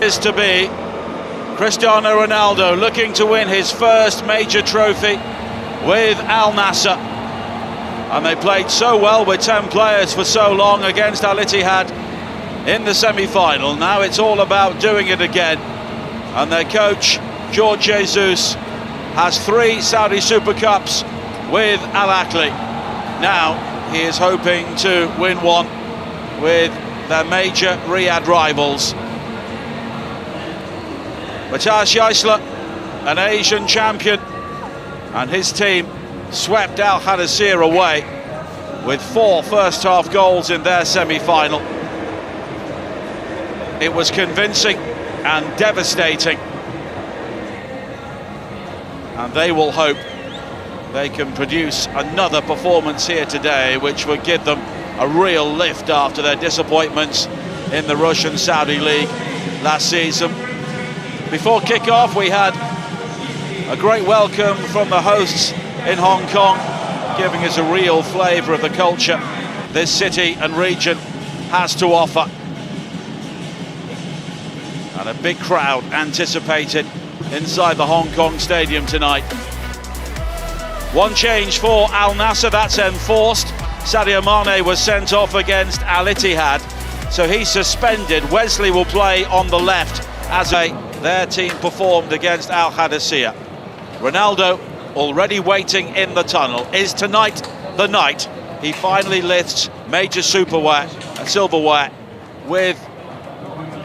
Is to be Cristiano Ronaldo looking to win his first major trophy with Al-Nassr, and they played so well with 10 players for so long against Al-Ittihad in the semi-final. Now it's all about doing it again, and their coach Jorge Jesus has 3 Saudi Super Cups with Al-Ahli. Now he is hoping to win one with their major Riyadh rivals. Matash Yaisla, an Asian champion, and his team swept Al-Hadasir away with 4 first-half goals in their semi-final. It was convincing and devastating, and they will hope they can produce another performance here today, which would give them a real lift after their disappointments in the Russian Saudi League last season. Before kick-off, we had a great welcome from the hosts in Hong Kong, giving us a real flavour of the culture this city and region has to offer. And a big crowd anticipated inside the Hong Kong stadium tonight. One change for Al-Nassr, that's enforced. Sadio Mane was sent off against Al-Ittihad, so he's suspended. Wesley will play on the left as their team performed against Al-Hadasir. Ronaldo, already waiting in the tunnel. Is tonight the night he finally lifts major silverware with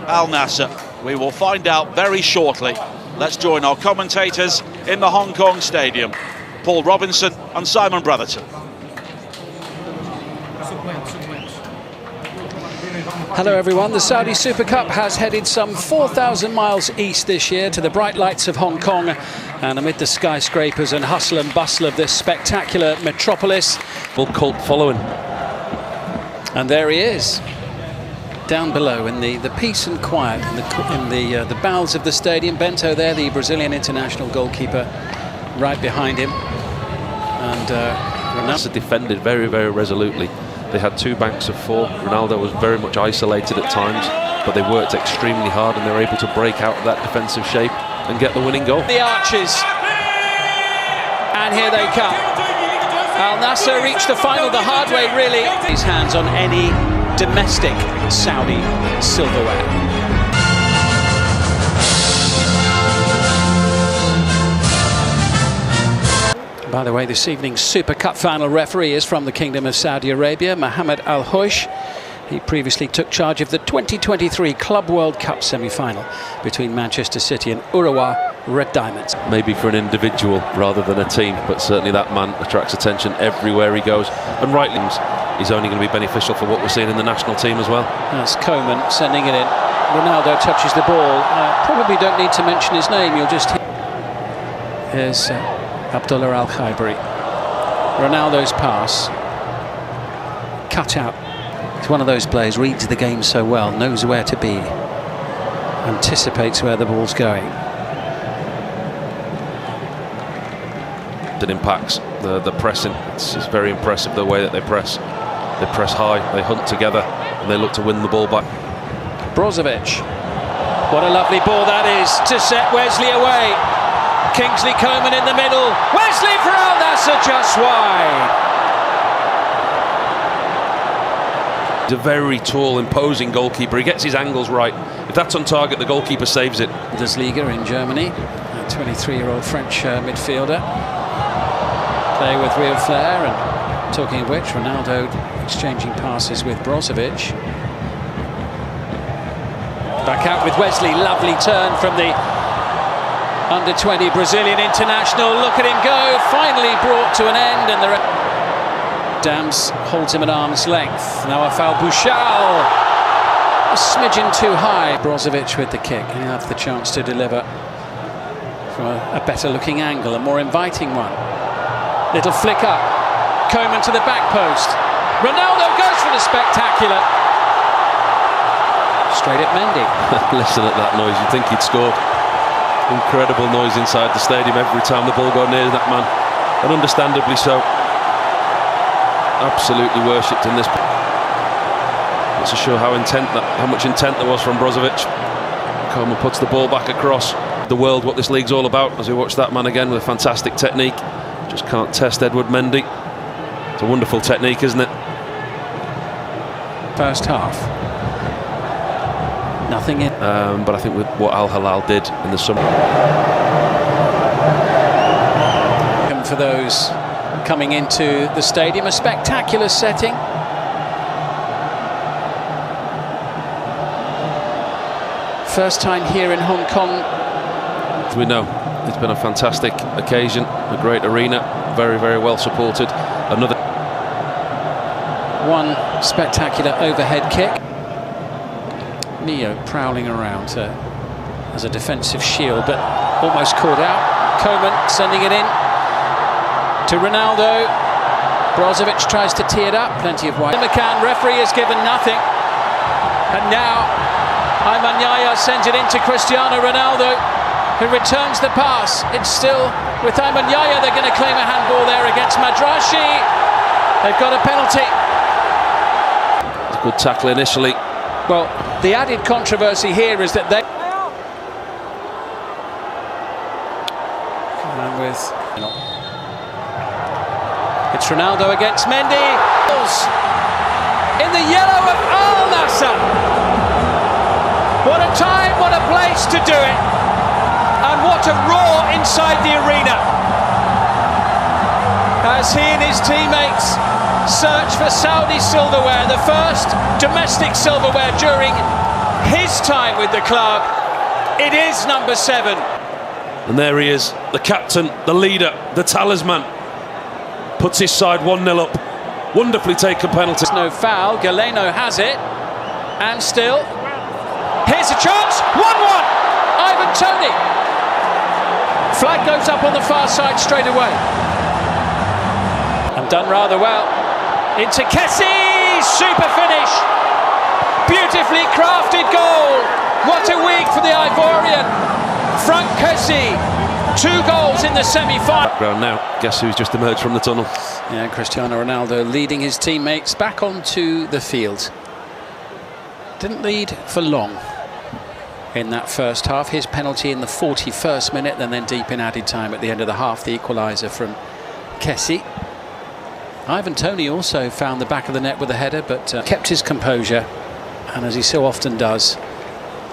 Al-Nassr? We will find out very shortly. Let's join our commentators in the Hong Kong stadium, Paul Robinson and Simon Brotherton. Hello everyone, the Saudi Super Cup has headed some 4,000 miles east this year to the bright lights of Hong Kong, and amid the skyscrapers and hustle and bustle of this spectacular metropolis. Full cult following. And there he is, down below in the peace and quiet in the bowels of the stadium. Bento there, the Brazilian international goalkeeper, right behind him. And Ronaldo defended very, very resolutely. They had 2 banks of 4. Ronaldo was very much isolated at times, but they worked extremely hard and they were able to break out of that defensive shape and get the winning goal. The arches, and here they come. Al-Nassr reached the final the hard way, really. His hands on any domestic Saudi silverware. By the way, this evening's Super Cup final referee is from the Kingdom of Saudi Arabia, Mohammed Al-Housh. He previously took charge of the 2023 Club World Cup semi-final between Manchester City and Urawa Red Diamonds. Maybe for an individual rather than a team, but certainly that man attracts attention everywhere he goes. And rightly, he's only going to be beneficial for what we're seeing in the national team as well. That's Coman sending it in. Ronaldo touches the ball. Probably don't need to mention his name, you'll just hear. Here's Abdullah Al-Khaibari. Ronaldo's pass, cut out. He's one of those players, reads the game so well, knows where to be, anticipates where the ball's going. It impacts the pressing. It's very impressive the way that they press. They press high, they hunt together, and they look to win the ball back. Brozović. What a lovely ball that is to set Wesley away. Kingsley Coman in the middle. Wesley for Al-Nassr, just wide. He's a very tall, imposing goalkeeper. He gets his angles right. If that's on target, the goalkeeper saves it. Bundesliga in Germany. A 23-year-old French midfielder. Play with real flair. And talking of which, Ronaldo exchanging passes with Brozović. Back out with Wesley. Lovely turn from the under-20 Brazilian international. Look at him go, finally brought to an end, and the Dams holds him at arm's length. Now a foul, Bouchal, a smidgen too high. Brozović with the kick, and he'll have the chance to deliver from a better looking angle, a more inviting one. Little flick up, Coman to the back post. Ronaldo goes for the spectacular. Straight at Mendy. Listen at that noise, you'd think he'd scored. Incredible noise inside the stadium every time the ball got near that man, and understandably so. Absolutely worshipped in this. It's to show how much intent there was from Brozović. Koeman puts the ball back across. The world what this league's all about, as we watch that man again with a fantastic technique. Just can't test Edward Mendy. It's a wonderful technique, isn't it? First half. Nothing in. But I think with what Al-Ahli did in the summer. And for those coming into the stadium, a spectacular setting. First time here in Hong Kong. As we know, it's been a fantastic occasion, a great arena, very, very well supported. Another one spectacular overhead kick. Neo prowling around as a defensive shield, but almost caught out. Koeman sending it in to Ronaldo. Brozović tries to tee it up, plenty of wide. McCann, referee has given nothing. And now Ibáñez sends it into Cristiano Ronaldo, who returns the pass. It's still with Ibáñez. They're going to claim a handball there against Madrashi. They've got a penalty. Good tackle initially. Well, the added controversy here is that they... And with... It's Ronaldo against Mendy. In the yellow of Al-Nassr. What a time, what a place to do it. And what a roar inside the arena. As he and his teammates search for Saudi silverware, the first domestic silverware during his time with the club. It is number 7. And there he is, the captain, the leader, the talisman. Puts his side 1-0 up. Wonderfully taken penalty. No foul, Galeno has it. And still, here's a chance, 1-1! Ivan Toney. Flag goes up on the far side straight away. And done rather well. Into Kessié, super finish. Beautifully crafted goal. What a week for the Ivorian. Franck Kessié, 2 goals in the semi-final. Background now, guess who's just emerged from the tunnel? Yeah, Cristiano Ronaldo leading his teammates back onto the field. Didn't lead for long in that first half. His penalty in the 41st minute, and then deep in added time at the end of the half, the equaliser from Kessié. Ivan Toney also found the back of the net with a header, but kept his composure, and as he so often does,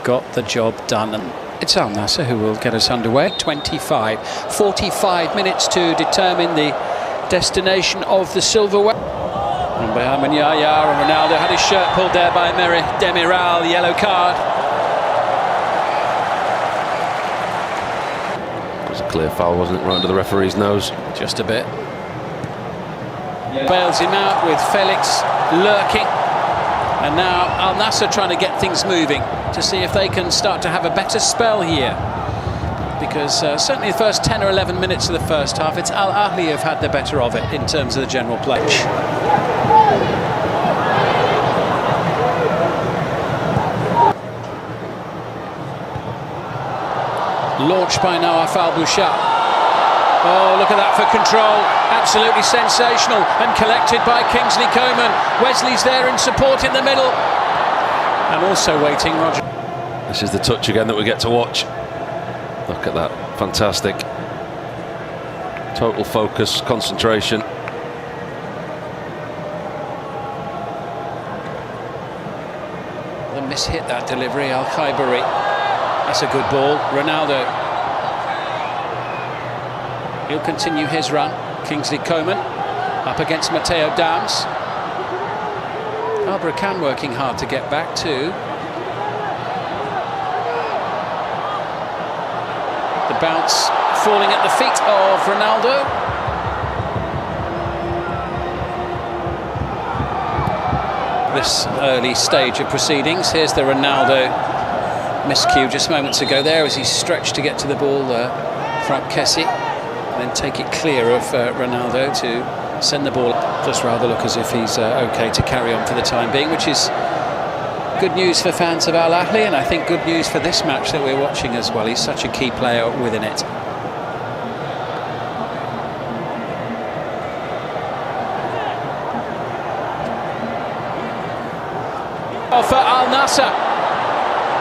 got the job done. And it's Al-Nassr who will get us underway. 45 minutes to determine the destination of the silverware. And behind Yaya, and Ronaldo had his shirt pulled there by Demiral, yellow card. It was a clear foul, wasn't it? Right under the referee's nose. Just a bit. Bails him out with Felix lurking. And now Al-Nassr trying to get things moving to see if they can start to have a better spell here. Because certainly the first 10 or 11 minutes of the first half, it's Al-Ahli who've had the better of it in terms of the general play. Launched by Nawaf Al-Bouchard. Oh, look at that for control. Absolutely sensational. And collected by Kingsley Coman. Wesley's there in support in the middle. And also waiting, Roger. This is the touch again that we get to watch. Look at that. Fantastic. Total focus, concentration. The miss-hit that delivery, Al-Khaibari. That's a good ball. Ronaldo. He'll continue his run. Kingsley Coman up against Matteo Dams. Albra working hard to get back to. The bounce falling at the feet of Ronaldo. This early stage of proceedings. Here's the Ronaldo miscue just moments ago there as he stretched to get to the ball, Franck Kessié. Then take it clear of Ronaldo to send the ball. Does rather look as if he's okay to carry on for the time being, which is good news for fans of Al-Ahli, and I think good news for this match that we're watching as well. He's such a key player within it. For Al-Nassr.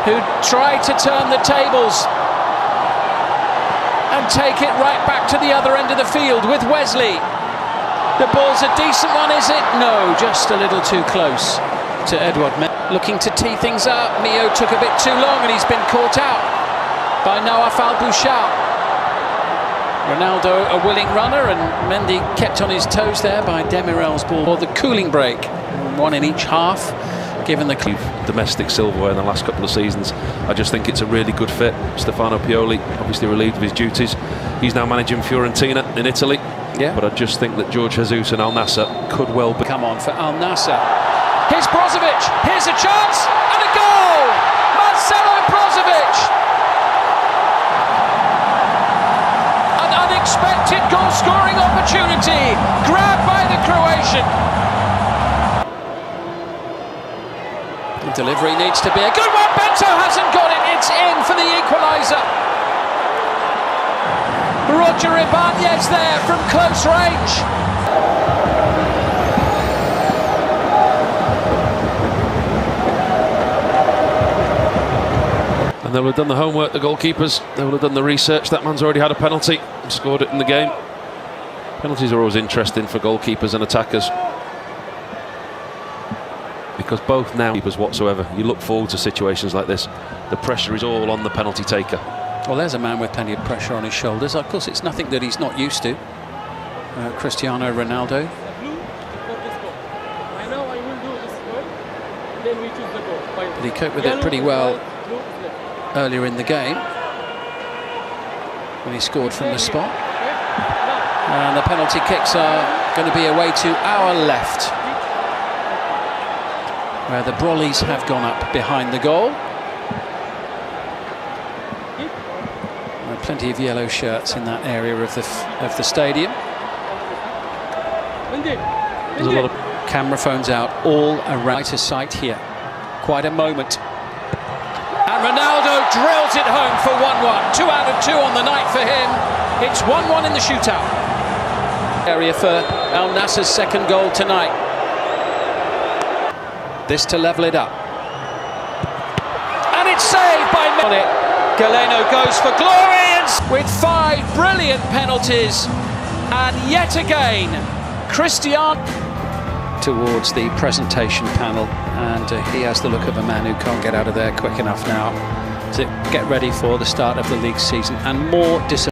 who tried to turn the tables and take it right back to the other end of the field with Wesley. The ball's a decent one, is it? No, just a little too close to Edouard. Looking to tee things up. Mio took a bit too long and he's been caught out by Nawaf Al-Bouchal. Ronaldo a willing runner, and Mendy kept on his toes there by Demirel's ball. Or the cooling break, one in each half, given the domestic silverware in the last couple of seasons. I just think it's a really good fit. Stefano Pioli, obviously relieved of his duties. He's now managing Fiorentina in Italy. Yeah. But I just think that Jorge Jesus and Al-Nassr could well be. Come on for Al-Nassr. Here's Brozović. Here's a chance and a goal. Marcelo Brozović. An unexpected goal-scoring opportunity, grabbed by the Croatian. The delivery needs to be a good one. Bento hasn't got it. It's in for the equaliser. Roger Ibáñez there from close range. And they will have done the homework, the goalkeepers. They will have done the research. That man's already had a penalty and scored it in the game. Penalties are always interesting for goalkeepers and attackers, because both now keepers whatsoever. You look forward to situations like this. The pressure is all on the penalty taker. Well, there's a man with plenty of pressure on his shoulders. Of course, it's nothing that he's not used to. Cristiano Ronaldo. But he coped with it pretty well earlier in the game when he scored from the spot. And the penalty kicks are going to be away to our left, where the Brollies have gone up behind the goal. Plenty of yellow shirts in that area of the stadium. There's a lot of camera phones out all around to sight here. Quite a moment. And Ronaldo drills it home for 1-1. 2 out of 2 on the night for him. It's 1-1 in the shootout. Area for Al-Nassr's second goal tonight. This to level it up. And it's saved by Mendy. Galeno goes for glory, and with 5 brilliant penalties, and yet again Cristiano towards the presentation panel, and he has the look of a man who can't get out of there quick enough now to get ready for the start of the league season, and more disappointing.